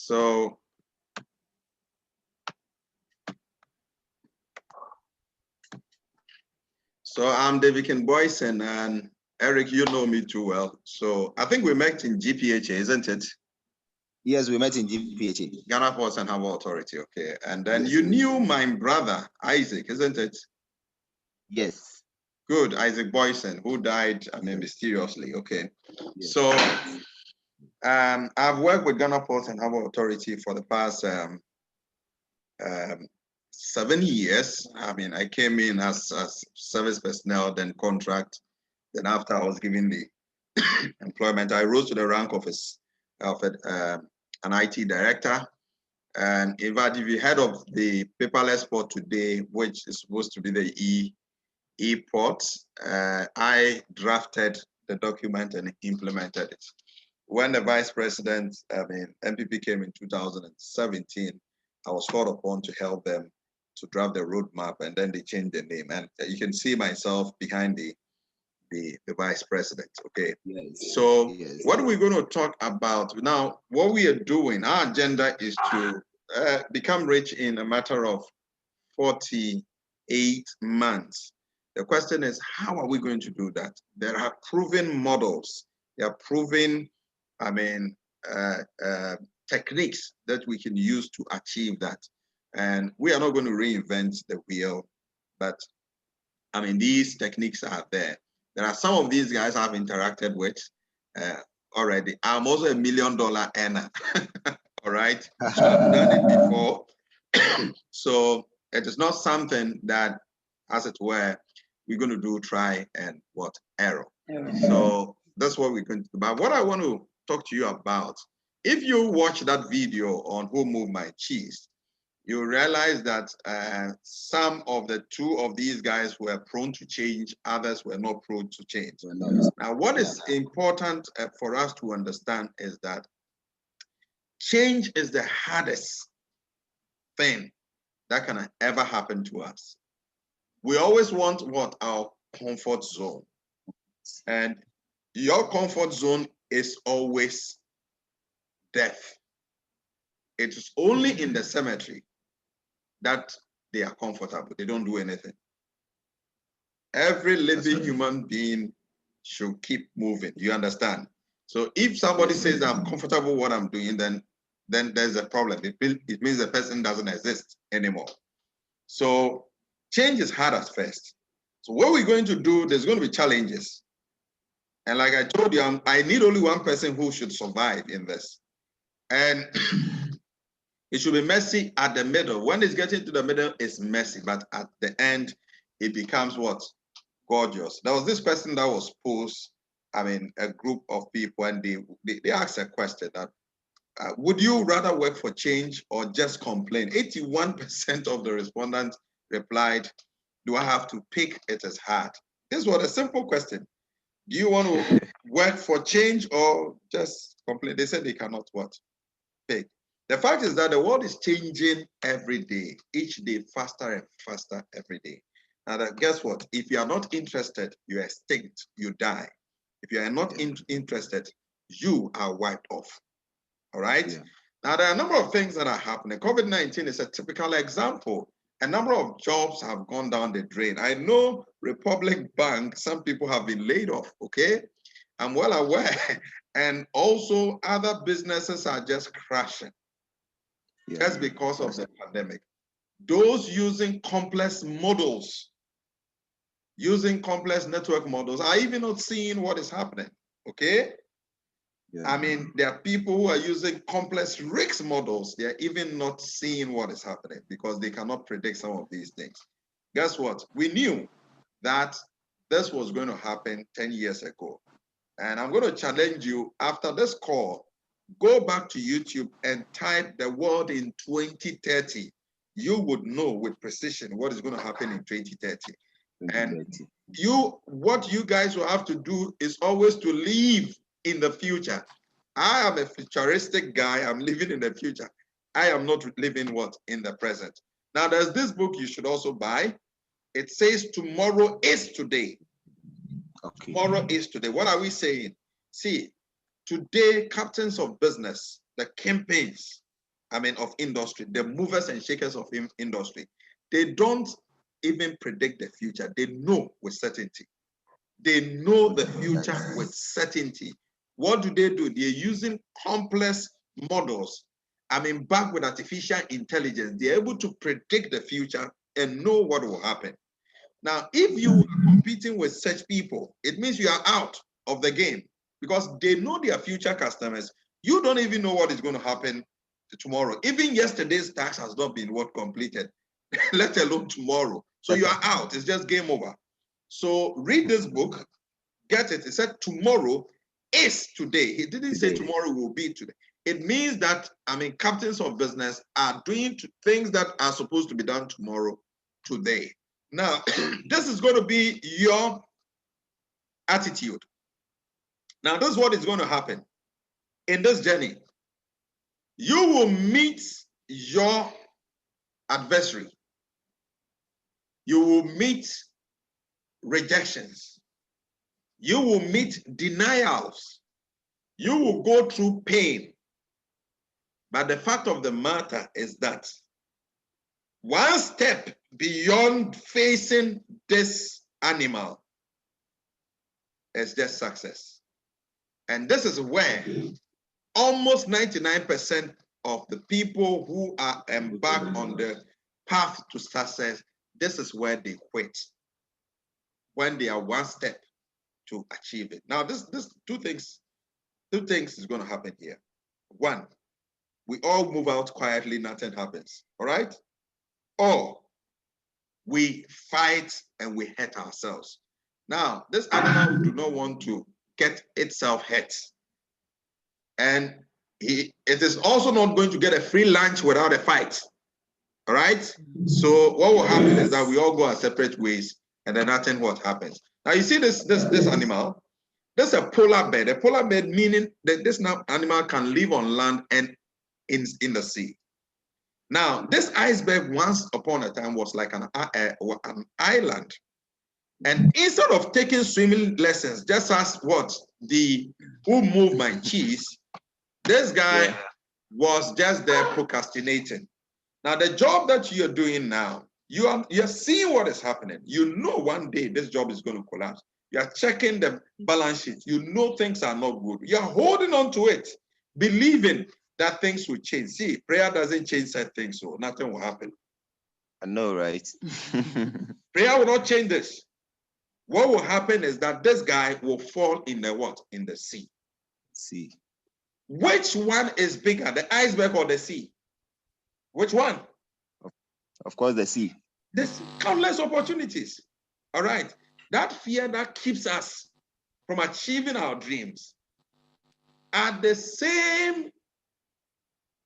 So I'm David King Boyson, and Eric, you know me too well. So I think we met in GPHA, isn't it? Yes, we met in GPHA. Ghana Ports and Harbour Authority, okay. And then yes, you knew my brother, Isaac, isn't it? Yes. Good, Isaac Boyson, who died, mysteriously, okay. Yes. So I've worked with Ghana Ports and Harbour Authority for the past 7 years. I came in as service personnel, then contract. Then after I was given the employment, I rose to the rank of an IT director. And in fact, if you heard of the paperless port today, which is supposed to be the e-port, I drafted the document and implemented it. When the vice president, MPP came in 2017, I was called upon to help them to draft the roadmap, and then they changed the name. And you can see myself behind the vice president, okay? Yes. So yes, what are we going to talk about now? What we are doing, our agenda is to become rich in a matter of 48 months. The question is, how are we going to do that? There are proven models. There are proven, techniques that we can use to achieve that. And we are not going to reinvent the wheel, but these techniques are there. There are some of these guys I've interacted with already. I'm also $1 million earner, all right? So I've done it before. So it is not something that, as it were, we're going to do try and error. So that's what we're going to do. But what I want to talk to you about, if you watch that video on Who Moved My Cheese, you realize that some of the two of these guys were prone to change, others were not prone to change. Now, what is important for us to understand is that change is the hardest thing that can ever happen to us. We always want our comfort zone. And your comfort zone is always death. It is only in the cemetery that they are comfortable. They don't do anything. Every living human being should keep moving. You understand? So if somebody says I'm comfortable with what I'm doing, then there's a problem. It means the person doesn't exist anymore. So change is hard at first. So what we're going to do, there's going to be challenges. And like I told you, I need only one person who should survive in this. And it should be messy at the middle. When it's getting to the middle, it's messy. But at the end, it becomes what? Gorgeous. There was this question that was posed, a group of people, and they asked a question that, would you rather work for change or just complain? 81% of the respondents replied, do I have to pick? It is hard. This was a simple question. Do you want to work for change or just complain? They said they cannot pick. The fact is that the world is changing every day, each day faster and faster every day. Now, guess what? If you are not interested, you are extinct, you die. If you are not interested, you are wiped off. All right? Yeah. Now, there are a number of things that are happening. COVID-19 is a typical example. A number of jobs have gone down the drain. I know Republic Bank, some people have been laid off, okay? I'm well aware. And also other businesses are just crashing. Just because of the pandemic. Those using complex models, using complex network models, are even not seeing what is happening, okay? Yeah. There are people who are using complex risk models. They are even not seeing what is happening because they cannot predict some of these things. Guess what? We knew that this was going to happen 10 years ago. And I'm going to challenge you after this call, go back to YouTube and type the world in 2030. You would know with precision what is going to happen in 2030. And what you guys will have to do is always to live in the future. I am a futuristic guy. I'm living in the future. I am not living in the present. Now, there's this book you should also buy. It says tomorrow is today. Okay. Tomorrow is today. What are we saying? See, today, captains of business, the campaigns, of industry, the movers and shakers of industry, they don't even predict the future. They know with certainty. They know the future with certainty. What do? They're using complex models. Back with artificial intelligence, they're able to predict the future and know what will happen. Now, if you are competing with such people, it means you are out of the game because they know their future customers. You don't even know what is going to happen tomorrow. Even yesterday's tax has not been completed, let alone tomorrow. So you are out. It's just game over. So read this book, get it. It said tomorrow is today. He didn't say tomorrow will be today. It means that, captains of business are doing things that are supposed to be done tomorrow, today. Now, this is going to be your attitude. Now, this is what is going to happen in this journey. You will meet your adversary. You will meet rejections. You will meet denials. You will go through pain. But the fact of the matter is that one step beyond facing this animal is just success. And this is where almost 99% of the people who are embarked on the path to success, this is where they quit. When they are one step to achieve it. Now, this two things is going to happen here. One, we all move out quietly, nothing happens. All right? Or we fight and we hurt ourselves. Now, this animal do not want to get itself hurt. And it is also not going to get a free lunch without a fight. All right? So what will happen is that we all go our separate ways and then nothing what happens. Now you see this animal, this is a polar bear. A polar bear meaning that this animal can live on land and in the sea. Now, this iceberg once upon a time was like an island. And instead of taking swimming lessons, just as who moved my cheese, this guy was just there procrastinating. Now, the job that you're doing now, you're seeing what is happening. You know one day this job is going to collapse. You're checking the balance sheet. You know things are not good. You're holding on to it, believing that things will change. See, prayer doesn't change said things, so nothing will happen. I know, right? Prayer will not change this. What will happen is that this guy will fall in the what? In the sea. Sea. Which one is bigger, the iceberg or the sea? Which one? Of course, the sea. There's countless opportunities. All right. That fear that keeps us from achieving our dreams are the same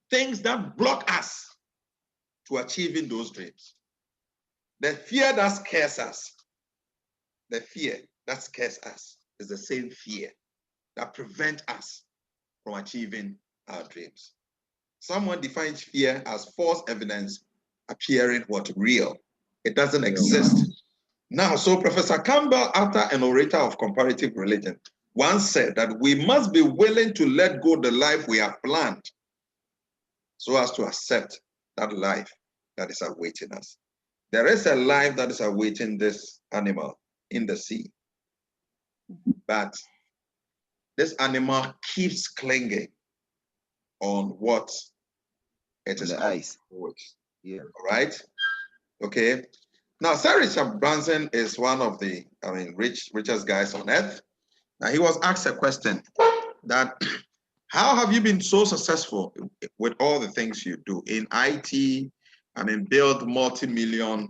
things that block us to achieving those dreams. The fear that scares us, the fear that scares us is the same fear that prevents us from achieving our dreams. Someone defines fear as false evidence appearing real. It doesn't exist. Now, so Professor Campbell, after an orator of comparative religion, once said that we must be willing to let go the life we have planned so as to accept that life that is awaiting us. There is a life that is awaiting this animal in the sea. But this animal keeps clinging on what it is. The ice. Yeah. All right. Okay. Now, Sir Richard Branson is one of the, richest guys on earth. Now, he was asked a question that, how have you been so successful with all the things you do in IT? Build multi-million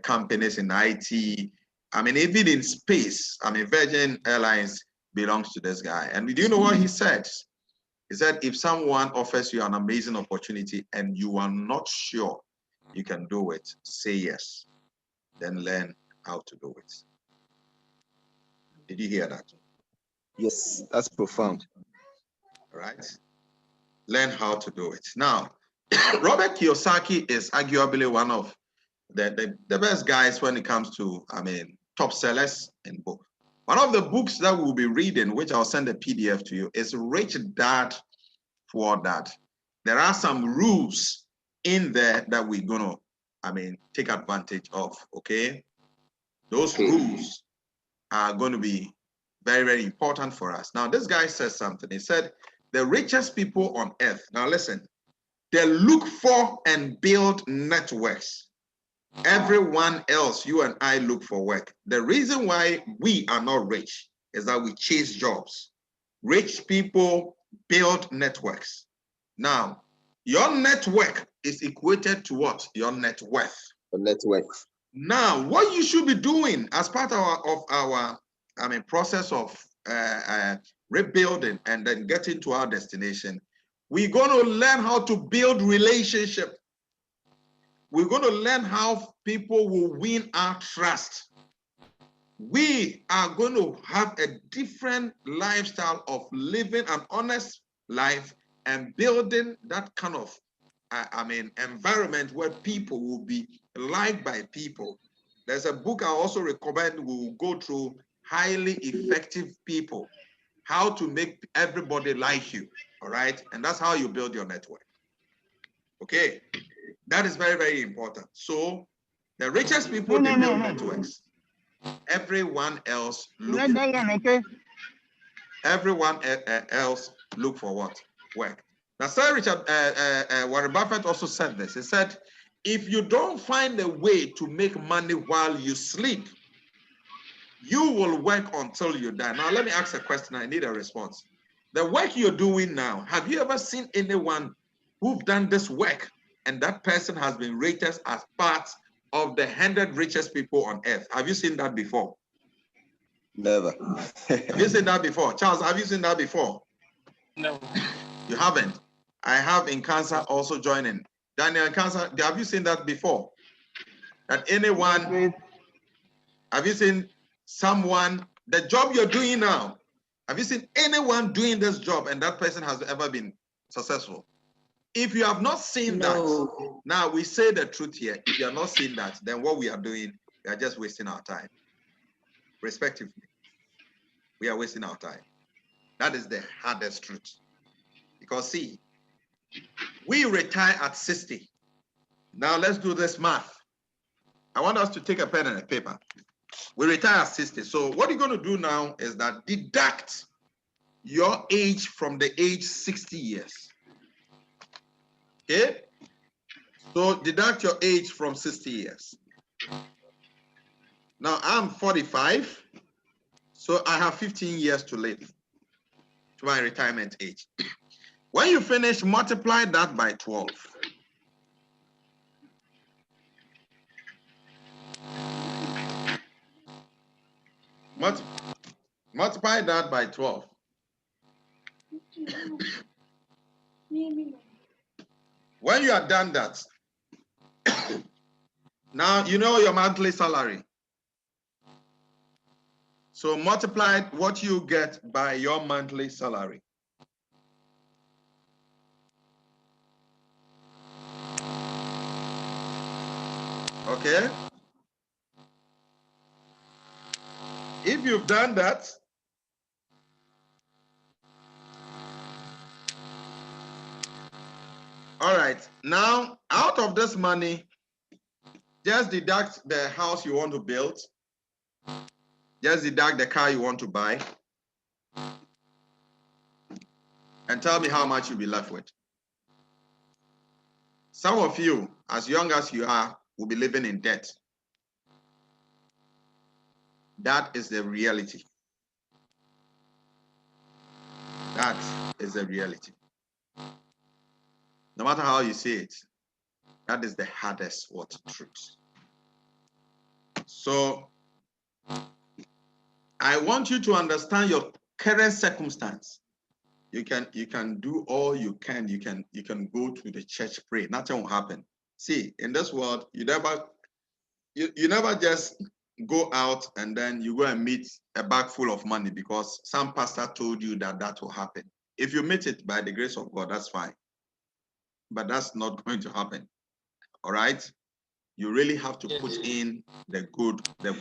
companies in IT. Even in space. Virgin Airlines belongs to this guy. And do you know what he said? He said, if someone offers you an amazing opportunity and you are not sure you can do it, say yes. Then learn how to do it. Did you hear that? Yes, that's profound. Right? Learn how to do it. Now, Robert Kiyosaki is arguably one of the best guys when it comes to, top sellers in book. One of the books that we'll be reading, which I'll send a PDF to you, is Rich Dad, Poor Dad. there are some rules in there that we're gonna, take advantage of, okay? Those rules are going to be very, very important for us. Now, this guy says something. He said, the richest people on earth, now listen, they look for and build networks. Everyone else, you and I, look for work. The reason why we are not rich is that we chase jobs. Rich people build networks. Now, your network is equated to what? Your net worth. The network. Now, what you should be doing as part of our process of rebuilding and then getting to our destination, we're going to learn how to build relationship. We're going to learn how people will win our trust. We are going to have a different lifestyle of living an honest life and building that kind of environment where people will be liked by people. There's a book I also recommend we'll go through, Highly Effective People, how to make everybody like you, all right? And that's how you build your network. Okay, that is very, very important. So the richest people, they build networks. Everyone else look for what? Work. Now, Sir Richard, Warren Buffett also said this. He said, if you don't find a way to make money while you sleep, you will work until you die. Now, let me ask a question. I need a response. The work you're doing now, have you ever seen anyone who've done this work and that person has been rated as part of the 100 richest people on earth? Have you seen that before? Never. Have you seen that before? Charles, have you seen that before? No. You haven't? I have in Cancer also joining. Daniel in Cancer, have you seen that before? That anyone, have you seen someone, the job you're doing now, have you seen anyone doing this job and that person has ever been successful? If you have not seen that, now we say the truth here. If you have not seen that, then what we are doing, we are just wasting our time. Respectively, we are wasting our time. That is the hardest truth. Because see, we retire at 60. Now let's do this math. I want us to take a pen and a paper. We retire at 60. So what you're going to do now is that deduct your age from the age 60 years. Okay? So deduct your age from 60 years. Now I'm 45. So I have 15 years to live to my retirement age. When you finish, multiply that by 12. Multiply that by 12. When you are done that, now you know your monthly salary. So multiply what you get by your monthly salary. Okay? If you've done that, all right, now out of this money, just deduct the house you want to build. Just deduct the car you want to buy. And tell me how much you'll be left with. Some of you, as young as you are, will be living in debt. That is the reality. That is the reality. No matter how you say it, that is the hardest truth. So I want you to understand your current circumstance. You can do all you can. You can go to the church, pray. Nothing will happen. See, in this world, you never just go out and then you go and meet a bag full of money because some pastor told you that will happen. If you meet it by the grace of God, that's fine. But that's not going to happen. All right? You really have to put in the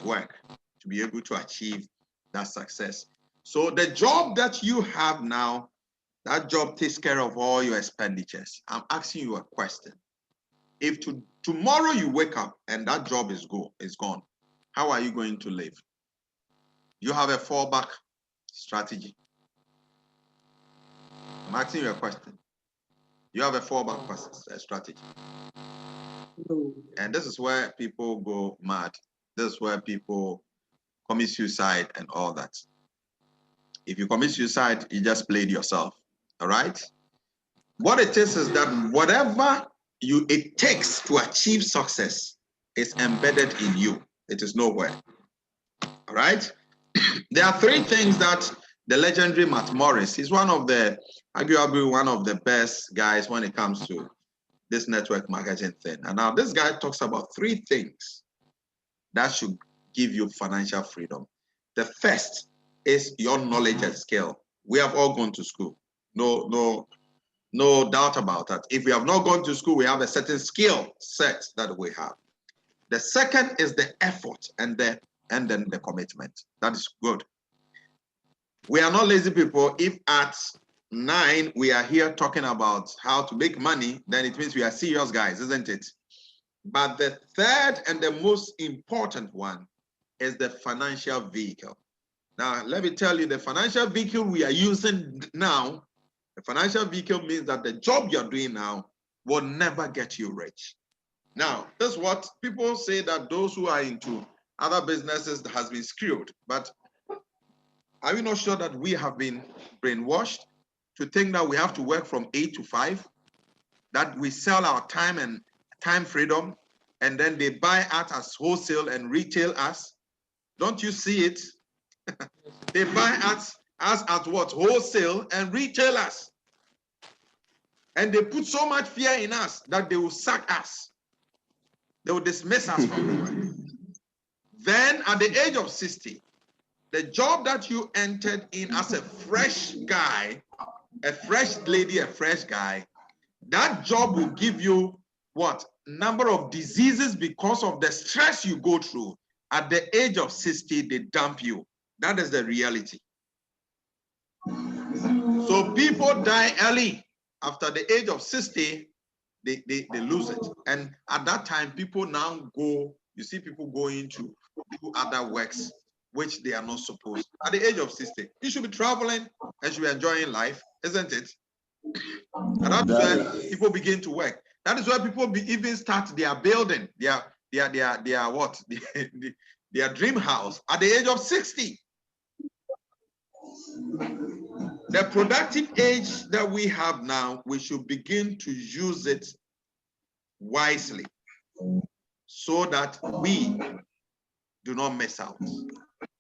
work to be able to achieve that success. So the job that you have now That job takes care of all your expenditures. I'm asking you a question. If tomorrow you wake up and that job is gone, how are you going to live? You have a fallback strategy. I'm asking you a question. You have a fallback strategy. No. And this is where people go mad. This is where people commit suicide and all that. If you commit suicide, you just played yourself. All right? What it is that whatever it takes to achieve success is embedded in you. It is nowhere. All right? There are three things that the legendary Matt Morris, he's arguably one of the best guys when it comes to this network marketing thing. And now this guy talks about three things that should give you financial freedom. The first is your knowledge and skill. We have all gone to school. No doubt about that. If we have not gone to school, we have a certain skill set that we have. The second is the effort and then the commitment. That is good. We are not lazy people. If at 9 we are here talking about how to make money, then it means we are serious guys, isn't it? But the third and the most important one is the financial vehicle. Now, let me tell you, the financial vehicle we are using now, the financial vehicle means that the job you're doing now will never get you rich. Now, that's what people say, that those who are into other businesses has been screwed. But are we not sure that we have been brainwashed to think that we have to work from 8 to 5, that we sell our time and time freedom, and then they buy us as wholesale and retail us? Don't you see it? They buy us at what? Wholesale and retail us. And they put so much fear in us that they will sack us. They will dismiss us from the work. Then at the age of 60, the job that you entered in as a fresh guy, a fresh lady, a fresh guy, that job will give you what? Number of diseases because of the stress you go through. At the age of 60, they dump you. That is the reality. So people die early. After the age of 60, they lose it. And at that time, people now go, you see people going to do other works which they are not supposed to. At the age of 60, you should be traveling and should be enjoying life, isn't it? And that's where people begin to work. That is why people even start their building, their what? their dream house at the age of 60. The productive age that we have now, we should begin to use it wisely so that we do not miss out.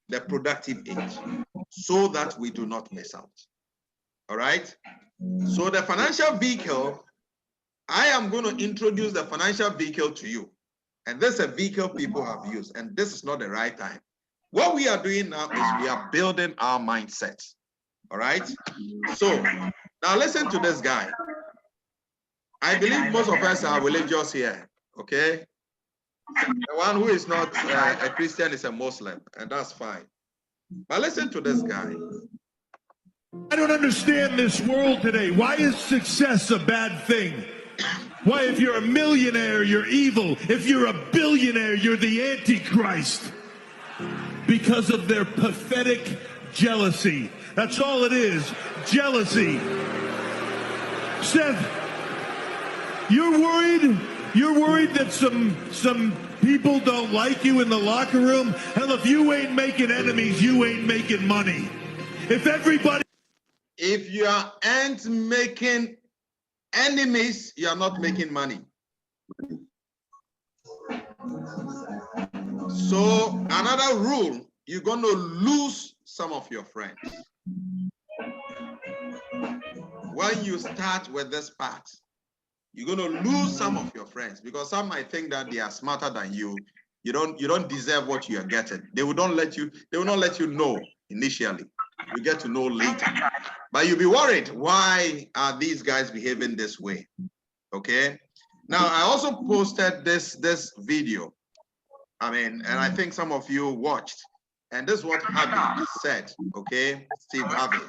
The productive age, so that we do not miss out. All right? So the financial vehicle, I am going to introduce the financial vehicle to you. And this is a vehicle people have used, and this is not the right time. What we are doing now is we are building our mindset. All right? So now listen to this guy. I believe most of us are religious here, okay? The one who is not a Christian is a Muslim, and that's fine. But listen to this guy. I don't understand this world today. Why is success a bad thing? Why, if you're a millionaire, you're evil. If you're a billionaire, you're the Antichrist. Because of their pathetic jealousy. That's all it is. Jealousy. Seth, you're worried? You're worried that some people don't like you in the locker room? Hell, if you ain't making enemies, you ain't making money. If you ain't making enemies, you are not making money. So another rule, you're going to lose some of your friends. When you start with this part, you're going to lose some of your friends because some might think that they are smarter than you. You don't deserve what you are getting. They will not let you know initially. You get to know later. But you'll be worried, why are these guys behaving this way? Okay. Now I also posted this video. And I think some of you watched. And this is what Harvey said, okay? Steve Harvey.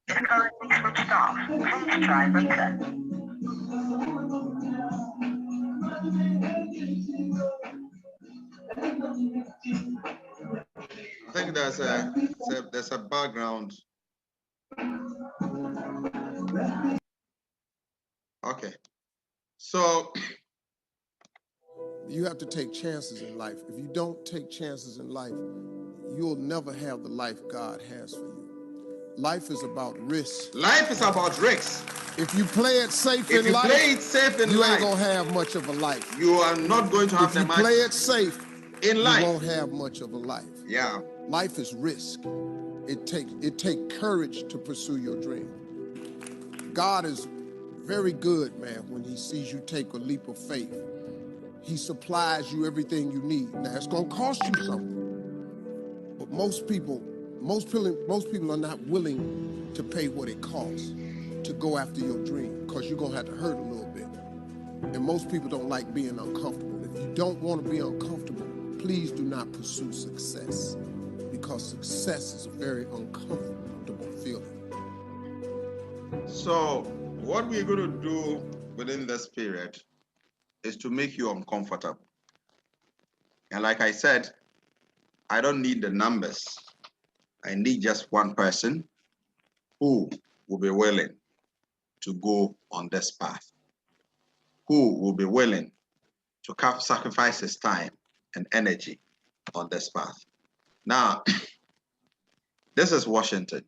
is currently switched off. Please try reset. I think there's a background. Okay. So you have to take chances in life. If you don't take chances in life, you'll never have the life God has for you. Life is about risk. Life is about risks. If you play it safe in life, you ain't gonna have much of a life. You are not going to have if you play it safe in life, you won't have much of a life. Yeah. Life is risk. It take courage to pursue your dream. God is very good, man, when he sees you take a leap of faith. He supplies you everything you need. Now, it's gonna cost you something. But most people are not willing to pay what it costs to go after your dream, because you're gonna have to hurt a little bit. And most people don't like being uncomfortable. If you don't want to be uncomfortable, please do not pursue success, because success is a very uncomfortable feeling. So what we're going to do within this period is to make you uncomfortable. And like I said, I don't need the numbers. I need just one person who will be willing to go on this path, who will be willing to sacrifice his time and energy on this path. Now, this is Washington.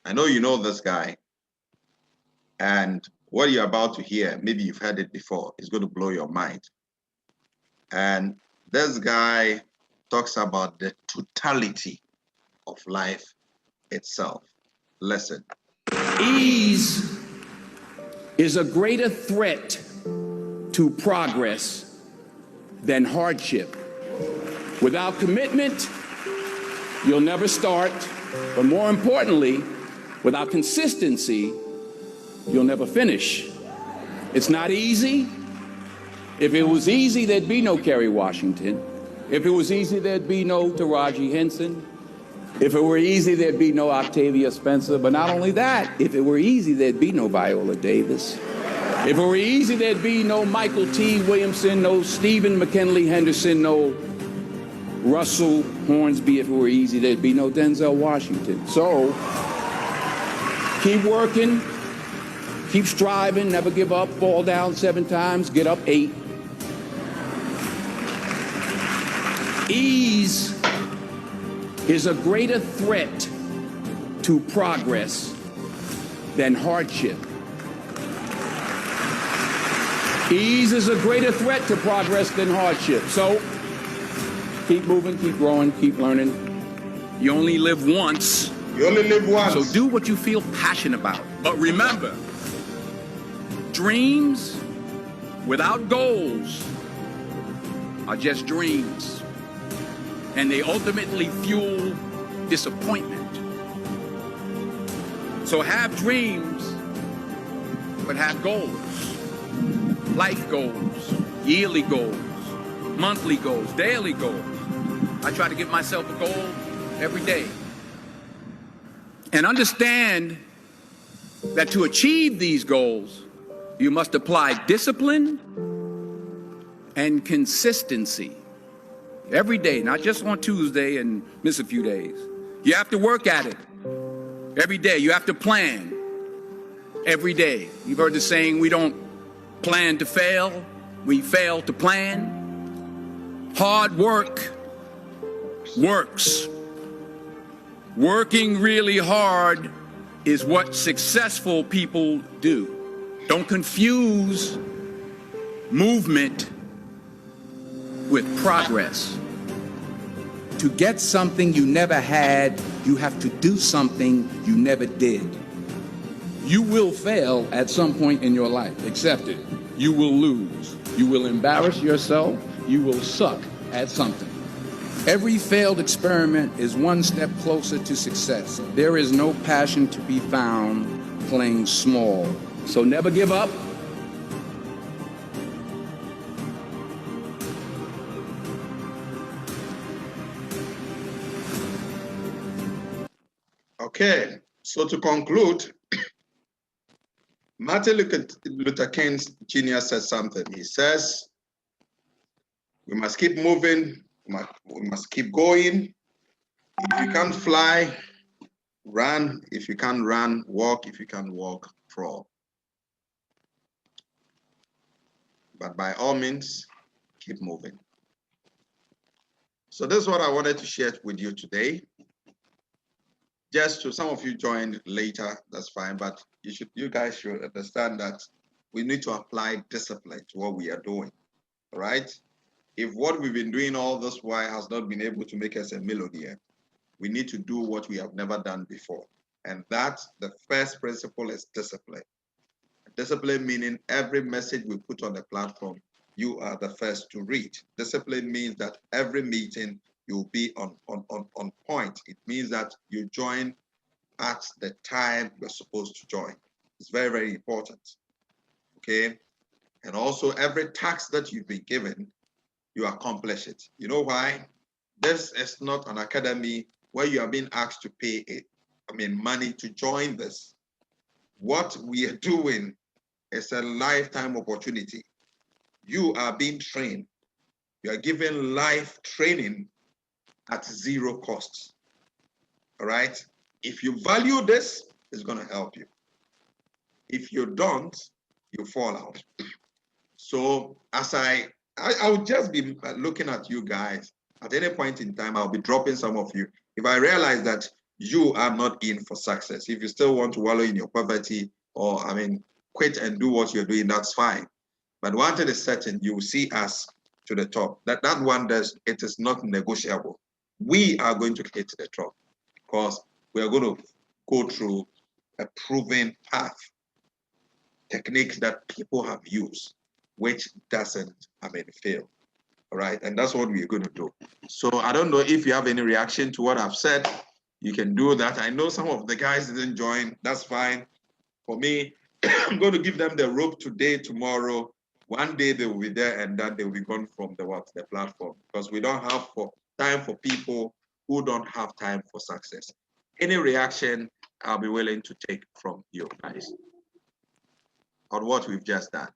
I know you know this guy, and what you're about to hear, maybe you've heard it before, is going to blow your mind. And this guy talks about the totality of life itself. Listen. Ease is a greater threat to progress than hardship. Without commitment, you'll never start. But more importantly, without consistency, you'll never finish. It's not easy. If it was easy, there'd be no Kerry Washington. If it was easy, there'd be no Taraji Henson. If it were easy, there'd be no Octavia Spencer. But not only that, if it were easy, there'd be no Viola Davis. If it were easy, there'd be no Michael T. Williamson, no Stephen McKinley Henderson, no Russell Hornsby. If it were easy, there'd be no Denzel Washington. So keep working, keep striving, never give up, fall down 7 times, get up 8. Ease is a greater threat to progress than hardship. Ease is a greater threat to progress than hardship. So keep moving, keep growing, keep learning. You only live once. You only live once. So do what you feel passionate about. But remember, dreams without goals are just dreams. And they ultimately fuel disappointment. So have dreams, but have goals. Life goals, yearly goals, monthly goals, daily goals. I try to give myself a goal every day. And understand that to achieve these goals, you must apply discipline and consistency. Every day, not just on Tuesday and miss a few days. You have to work at it. Every day, you have to plan. Every day. You've heard the saying, we don't plan to fail, we fail to plan. Hard work works. Working really hard is what successful people do. Don't confuse movement with progress. To get something you never had, you have to do something you never did. You will fail at some point in your life. Accept it. You will lose. You will embarrass yourself. You will suck at something. Every failed experiment is one step closer to success. There is no passion to be found playing small. So never give up. Okay, So to conclude, Martin Luther King Jr. said something. He says, we must keep moving, we must keep going. If you can't fly, run. If you can't run, walk. If you can't walk, crawl. But by all means, keep moving. So this is what I wanted to share with you today. Just to some of you joined later, that's fine, but you guys should understand that we need to apply discipline to what we are doing. All right? If what we've been doing all this while has not been able to make us a millionaire, we need to do what we have never done before. And that's the first principle is discipline. Discipline meaning every message we put on the platform, you are the first to read. Discipline means that every meeting you'll be on point. It means that you join at the time you're supposed to join. It's very, very important. Okay? And also every task that you've been given, you accomplish it. You know why? This is not an academy where you are being asked to pay money to join this. What we are doing is a lifetime opportunity. You are being trained. You are given life training at zero cost. All right? If you value this, it's going to help you. If you don't, you fall out. So as I'll just be looking at you guys. At any point in time, I'll be dropping some of you. If I realize that you are not in for success, if you still want to wallow in your poverty or, quit and do what you're doing, that's fine. But one thing is certain, you will see us to the top. That one it is not negotiable. We are going to get to the top because we are going to go through a proven path, techniques that people have used, which doesn't, fail. All right, and that's what we're going to do. So I don't know if you have any reaction to what I've said. You can do that. I know some of the guys didn't join. That's fine. For me, I'm going to give them the rope today, tomorrow. One day they will be there, and then they will be gone from the platform, because we don't have time for people who don't have time for success. Any reaction, I'll be willing to take from you guys on what we've just done.